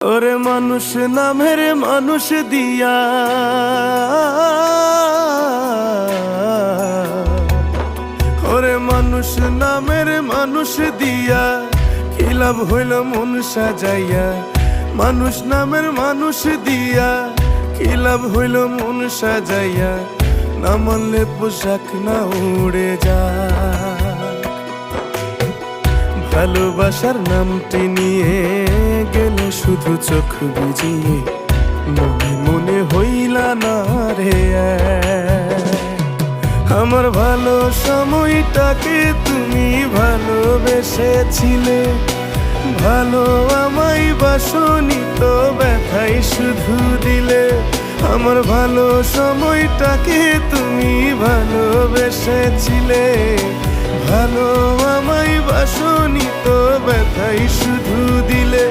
ওরে মানুষ নামের মানুষ দিয়া ওরে মানুষ নামের মানুষ দিয়া কি লাভ হইল মন সাজাইয়া মানুষ নামের মানুষ দিয়া কি লাভ হইল মন সাজাইয়া না মানলে পোশাক না উড়ে যায় ভালোবাসার নামটি নিয়ে গেলে শুধু চোখ বুঝিয়ে মনে মনে হইলা না রে আমার ভালো সময়টাকে তুমি ভালোবেসেছিলে ভালো আমায় বাসনি তো ব্যথাই শুধু দিলে আমার ভালো সময়টাকে তুমি ভালোবেসেছিলে ভালো আমায় বাসনি তো ব্যথাই শুধু দিলে।